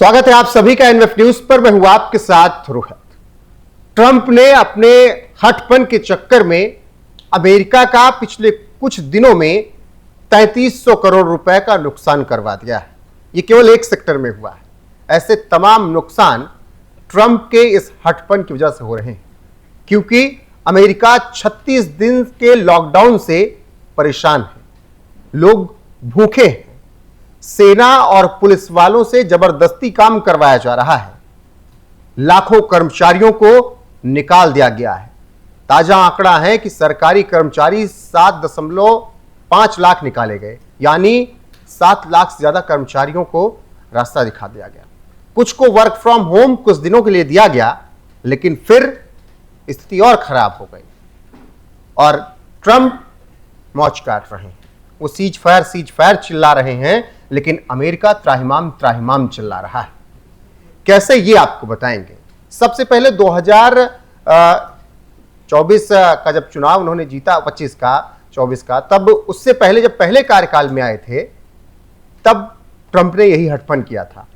स्वागत है आप सभी का एनएफ न्यूज पर। मैं हूं आपके साथ रोहित। ट्रंप ने अपने हठपन के चक्कर में अमेरिका का पिछले कुछ दिनों में 3300 करोड़ रुपए का नुकसान करवा दिया है। यह केवल एक सेक्टर में हुआ है। ऐसे तमाम नुकसान ट्रंप के इस हठपन की वजह से हो रहे हैं, क्योंकि अमेरिका 36 दिन के लॉकडाउन से परेशान है। लोग भूखे हैं। सेना और पुलिस वालों से जबरदस्ती काम करवाया जा रहा है। लाखों कर्मचारियों को निकाल दिया गया है। ताजा आंकड़ा है कि सरकारी कर्मचारी 7.5 लाख निकाले गए, यानी 7 लाख से ज्यादा कर्मचारियों को रास्ता दिखा दिया गया। कुछ को वर्क फ्रॉम होम कुछ दिनों के लिए दिया गया, लेकिन फिर स्थिति और खराब हो गई और ट्रंप मौज काट रहे हैं। वो सीज फायर चिल्ला रहे हैं, लेकिन अमेरिका त्राहिमाम त्राहिमाम चिल्ला रहा है। कैसे, ये आपको बताएंगे। सबसे पहले 2024 का जब चुनाव उन्होंने जीता, 25 का 24 का, तब उससे पहले जब पहले कार्यकाल में आए थे, तब ट्रंप ने यही हठपन किया था।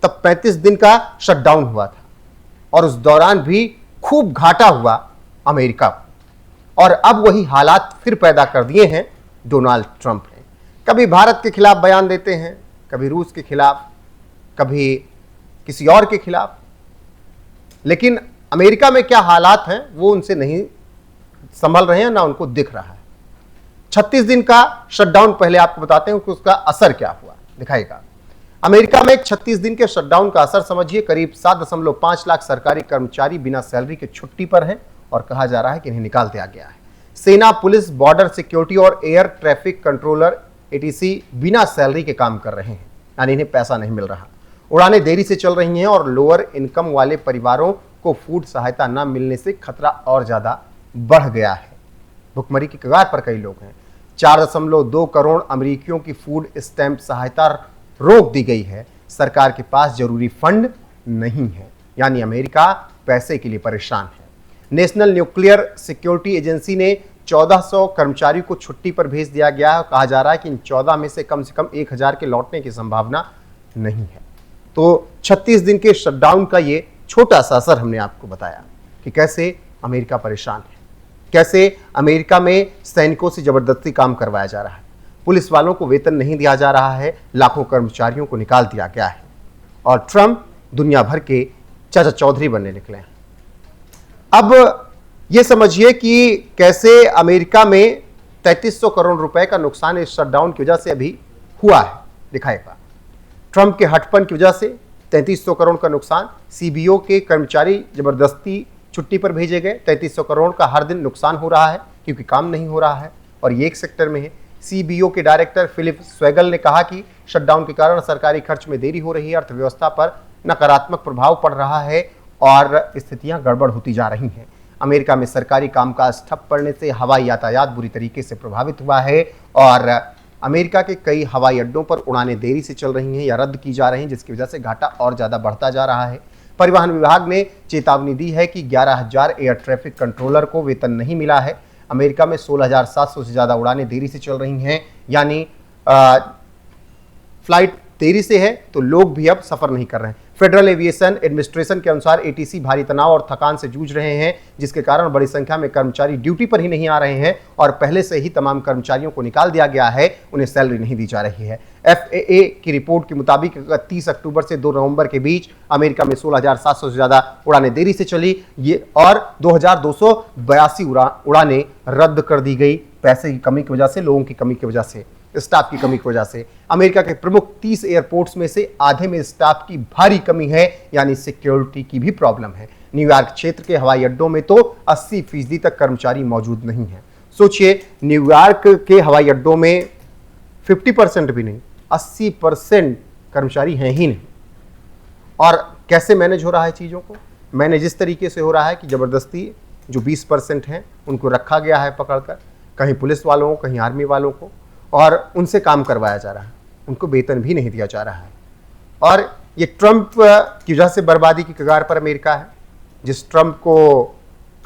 तब 35 दिन का शटडाउन हुआ था और उस दौरान भी खूब घाटा हुआ अमेरिका को। और अब वही हालात फिर पैदा कर दिए हैं डोनाल्ड ट्रंप ने। कभी भारत के खिलाफ बयान देते हैं, कभी रूस के खिलाफ, कभी किसी और के खिलाफ, लेकिन अमेरिका में क्या हालात हैं वो उनसे नहीं संभल रहे हैं, ना उनको दिख रहा है। 36 दिन का शटडाउन, पहले आपको बताते हैं कि उसका असर क्या हुआ, दिखाएगा। अमेरिका में 36 दिन के शटडाउन का असर समझिए। करीब 7.5 लाख सरकारी कर्मचारी बिना सैलरी के छुट्टी पर हैं और कहा जा रहा है कि इन्हें निकाल दिया गया है। सेना, पुलिस, बॉर्डर सिक्योरिटी और एयर ट्रैफिक कंट्रोलर एटीसी बिना सैलरी के काम कर रहे हैं, यानी इन्हें पैसा नहीं मिल रहा। उड़ानें देरी से चल रही हैं और लोअर इनकम वाले परिवारों को फूड सहायता न मिलने से खतरा और ज्यादा बढ़ गया है। भुखमरी की कगार पर कई लोग हैं। 4.2 करोड़ अमेरिकियों की फूड स्टैंप सहायता रोक दी गई है। सरकार के पास जरूरी फंड नहीं है, यानी अमेरिका पैसे के लिए परेशान है। नेशनल न्यूक्लियर सिक्योरिटी एजेंसी ने 1400 कर्मचारियों को छुट्टी पर भेज दिया गया है। कहा जा रहा है कि इन 14 में से कम 1000 के लौटने की संभावना नहीं है। तो 36 दिन के शटडाउन का ये छोटा सा असर हमने आपको बताया कि कैसे अमेरिका परेशान है, कैसे अमेरिका में सैनिकों से जबरदस्ती काम करवाया जा रहा है, पुलिस वालों को वेतन नहीं दिया जा रहा है, लाखों कर्मचारियों को निकाल दिया गया है और ट्रंप दुनिया भर के चाचा चौधरी बनने निकले हैं। अब यह समझिए कि कैसे अमेरिका में 3300 करोड़ रुपए का नुकसान इस शटडाउन की वजह से अभी हुआ है, दिखाएगा। ट्रंप के हठपन की वजह से 3300 करोड़ का नुकसान। सीबीओ के कर्मचारी जबरदस्ती छुट्टी पर भेजे गए। 3300 करोड़ का हर दिन नुकसान हो रहा है, क्योंकि काम नहीं हो रहा है और ये एक सेक्टर में है। सीबीओ के डायरेक्टर फिलिप स्वेगल ने कहा कि शटडाउन के कारण सरकारी खर्च में देरी हो रही है, अर्थव्यवस्था पर नकारात्मक प्रभाव पड़ रहा है और स्थितियां गड़बड़ होती जा रही हैं। अमेरिका में सरकारी कामकाज ठप पड़ने से हवाई यातायात बुरी तरीके से प्रभावित हुआ है और अमेरिका के कई हवाई अड्डों पर उड़ानें देरी से चल रही हैं या रद्द की जा रही हैं, जिसकी वजह से घाटा और ज़्यादा बढ़ता जा रहा है। परिवहन विभाग ने चेतावनी दी है कि 11,000 एयर ट्रैफिक कंट्रोलर को वेतन नहीं मिला है। अमेरिका में 16,700 से ज़्यादा उड़ानें देरी से चल रही हैं, यानी फ्लाइट देरी से है तो लोग भी अब सफर नहीं कर रहे हैं। फेडरल एविएशन एडमिनिस्ट्रेशन के अनुसार एटीसी भारी तनाव और थकान से जूझ रहे हैं, जिसके कारण बड़ी संख्या में कर्मचारी ड्यूटी पर ही नहीं आ रहे हैं और पहले से ही तमाम कर्मचारियों को निकाल दिया गया है, उन्हें सैलरी नहीं दी जा रही है। FAA की रिपोर्ट के मुताबिक 30 अक्टूबर से 2 नवंबर के बीच अमेरिका में 16,700 से ज्यादा उड़ानें देरी से चली ये और 2,282 उड़ानें रद्द कर दी गई, पैसे की कमी की वजह से, लोगों की कमी की वजह से, स्टाफ की कमी की वजह से। अमेरिका के प्रमुख 30 एयरपोर्ट्स में से आधे में स्टाफ की भारी कमी है, यानी सिक्योरिटी की भी प्रॉब्लम है। न्यूयॉर्क क्षेत्र के हवाई अड्डों में तो 80% तक कर्मचारी मौजूद नहीं है। सोचिए, न्यूयॉर्क के हवाई अड्डों में 50% भी नहीं, 80% कर्मचारी हैं ही नहीं। और कैसे मैनेज हो रहा है चीज़ों को? मैनेज इस तरीके से हो रहा है कि जबरदस्ती जो 20% हैं उनको रखा गया है पकड़कर, कहीं पुलिस वालों को, कहीं आर्मी वालों को, और उनसे काम करवाया जा रहा है। उनको वेतन भी नहीं दिया जा रहा है और ये ट्रंप की वजह से बर्बादी की कगार पर अमेरिका है। जिस ट्रंप को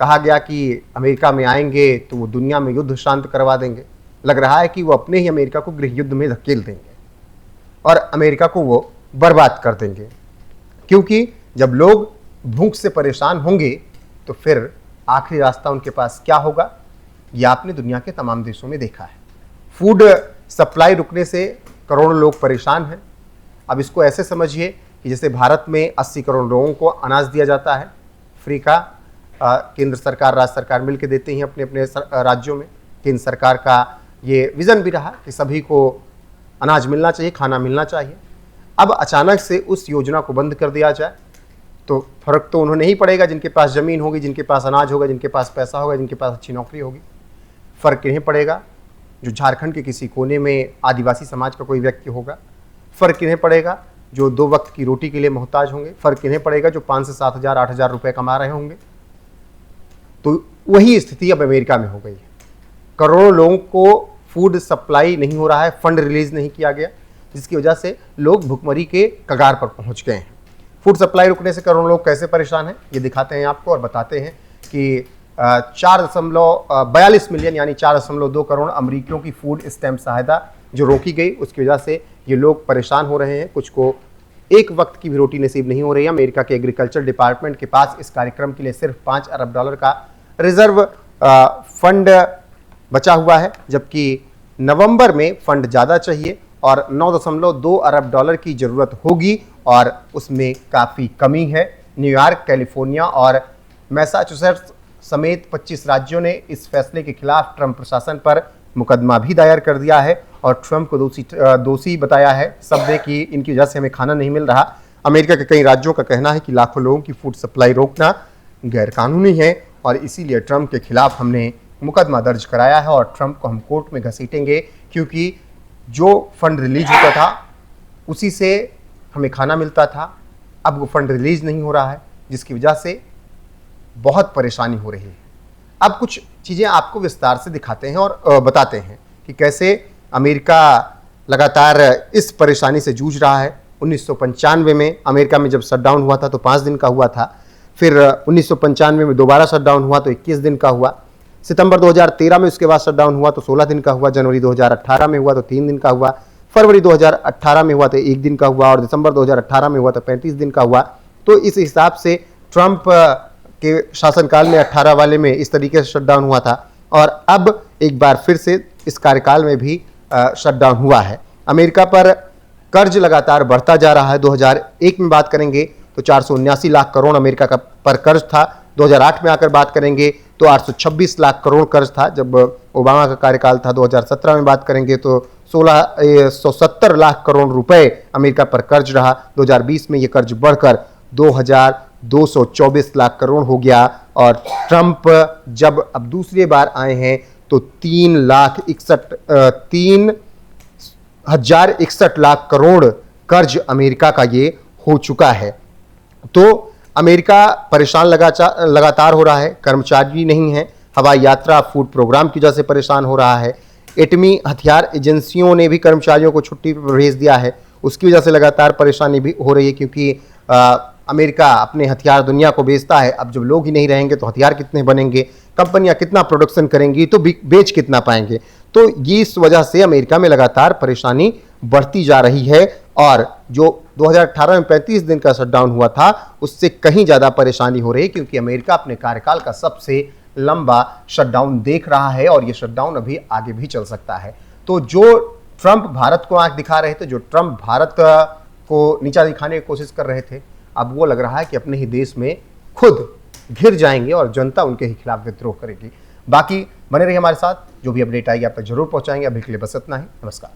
कहा गया कि अमेरिका में आएंगे तो वो दुनिया में युद्ध शांत करवा देंगे, लग रहा है कि वो अपने ही अमेरिका को गृह युद्ध में धकेल देंगे और अमेरिका को वो बर्बाद कर देंगे। क्योंकि जब लोग भूख से परेशान होंगे तो फिर आखिरी रास्ता उनके पास क्या होगा, यह आपने दुनिया के तमाम देशों में देखा है। फूड सप्लाई रुकने से करोड़ों लोग परेशान हैं। अब इसको ऐसे समझिए कि जैसे भारत में 80 करोड़ लोगों को अनाज दिया जाता है फ्री का, केंद्र सरकार राज्य सरकार मिलकर देते हैं अपने अपने राज्यों में। केंद्र सरकार का ये विज़न भी रहा कि सभी को अनाज मिलना चाहिए, खाना मिलना चाहिए। अब अचानक से उस योजना को बंद कर दिया जाए तो फर्क तो उन्हें नहीं पड़ेगा जिनके पास ज़मीन होगी, जिनके पास अनाज होगा, जिनके पास पैसा होगा, जिनके पास अच्छी नौकरी होगी। फ़र्क इन्हें पड़ेगा जो झारखंड के किसी कोने में आदिवासी समाज का कोई व्यक्ति होगा। फ़र्क इन्हें पड़ेगा जो 2 वक्त की रोटी के लिए मोहताज होंगे। फ़र्क इन्हें पड़ेगा जो 5 से 7 हज़ार 8 हज़ार रुपये कमा रहे होंगे। तो वही स्थिति अब अमेरिका में हो गई है। करोड़ों लोगों को फूड सप्लाई नहीं हो रहा है, फंड रिलीज नहीं किया गया, जिसकी वजह से लोग भुखमरी के कगार पर पहुंच गए हैं। फूड सप्लाई रुकने से करोड़ों लोग कैसे परेशान हैं ये दिखाते हैं आपको और बताते हैं कि 4.42 मिलियन यानी 4.2 करोड़ अमरीकियों की फूड स्टैम्प सहायता जो रोकी गई, उसकी वजह से ये लोग परेशान हो रहे हैं। कुछ को एक वक्त की भी रोटी नसीब नहीं हो रही है। अमेरिका के एग्रीकल्चर डिपार्टमेंट के पास इस कार्यक्रम के लिए सिर्फ $5 अरब का रिजर्व फंड बचा हुआ है, जबकि नवंबर में फंड ज़्यादा चाहिए और $9.2 अरब की ज़रूरत होगी और उसमें काफ़ी कमी है। न्यूयॉर्क, कैलिफोर्निया और मैसाचुसेट्स समेत 25 राज्यों ने इस फैसले के खिलाफ ट्रंप प्रशासन पर मुकदमा भी दायर कर दिया है और ट्रंप को दोषी बताया है सब ने कि इनकी वजह से हमें खाना नहीं मिल रहा। अमेरिका के कई राज्यों का कहना है कि लाखों लोगों की फूड सप्लाई रोकना गैरकानूनी है और इसीलिए ट्रंप के खिलाफ हमने मुकदमा दर्ज कराया है और ट्रंप को हम कोर्ट में घसीटेंगे, क्योंकि जो फंड रिलीज होता था उसी से हमें खाना मिलता था। अब वो फंड रिलीज नहीं हो रहा है, जिसकी वजह से बहुत परेशानी हो रही है। अब कुछ चीज़ें आपको विस्तार से दिखाते हैं और बताते हैं कि कैसे अमेरिका लगातार इस परेशानी से जूझ रहा है। 1995 में अमेरिका में जब शटडाउन हुआ था तो 5 दिन का हुआ था, फिर 1995 में दोबारा शटडाउन हुआ तो 21 दिन का हुआ, सितंबर 2013 में उसके बाद शटडाउन हुआ तो 16 दिन का हुआ, जनवरी 2018 में हुआ तो 3 दिन का हुआ, फरवरी 2018 में हुआ तो 1 दिन का हुआ और दिसंबर 2018 में हुआ तो 35 दिन का हुआ। तो इस हिसाब से ट्रंप के शासनकाल में 18 वाले में इस तरीके से शटडाउन हुआ था और अब एक बार फिर से इस कार्यकाल में भी शटडाउन हुआ है। अमेरिका पर कर्ज लगातार बढ़ता जा रहा है। 2001 में बात करेंगे तो 479 लाख करोड़ अमेरिका का पर कर्ज था। 2008 में आकर बात करेंगे तो 826 लाख करोड़ कर्ज था जब ओबामा का कार्यकाल था। 2017 में बात करेंगे तो 1670 लाख करोड़ रुपए अमेरिका पर कर्ज रहा। 2020 में ये कर्ज बढ़कर 2224 लाख करोड़ हो गया और ट्रंप जब अब दूसरी बार आए हैं तो 3,61 लाख करोड़ कर्ज अमेरिका का ये हो चुका है। तो अमेरिका परेशान लगातार हो रहा है। कर्मचारी नहीं है, हवाई यात्रा फूड प्रोग्राम की वजह से परेशान हो रहा है। एटमी हथियार एजेंसियों ने भी कर्मचारियों को छुट्टी पर भेज दिया है, उसकी वजह से लगातार परेशानी भी हो रही है, क्योंकि अमेरिका अपने हथियार दुनिया को बेचता है। अब जब लोग ही नहीं रहेंगे तो हथियार कितने बनेंगे, कंपनियां कितना प्रोडक्शन करेंगी तो बेच कितना पाएंगे। तो ये इस वजह से अमेरिका में लगातार परेशानी बढ़ती जा रही है और जो 2018 में 35 दिन का शटडाउन हुआ था उससे कहीं ज़्यादा परेशानी हो रही है, क्योंकि अमेरिका अपने कार्यकाल का सबसे लंबा शटडाउन देख रहा है और ये शटडाउन अभी आगे भी चल सकता है। तो जो ट्रंप भारत को आंख दिखा रहे थे, जो ट्रंप भारत को नीचा दिखाने की कोशिश कर रहे थे, अब वो लग रहा है कि अपने ही देश में खुद घिर जाएंगे और जनता उनके ही खिलाफ विद्रोह करेगी। बाकी बने रहिए हमारे साथ, जो भी अपडेट आएगी आप तक जरूर पहुंचाएंगे। अभी के लिए बस इतना ही, नमस्कार।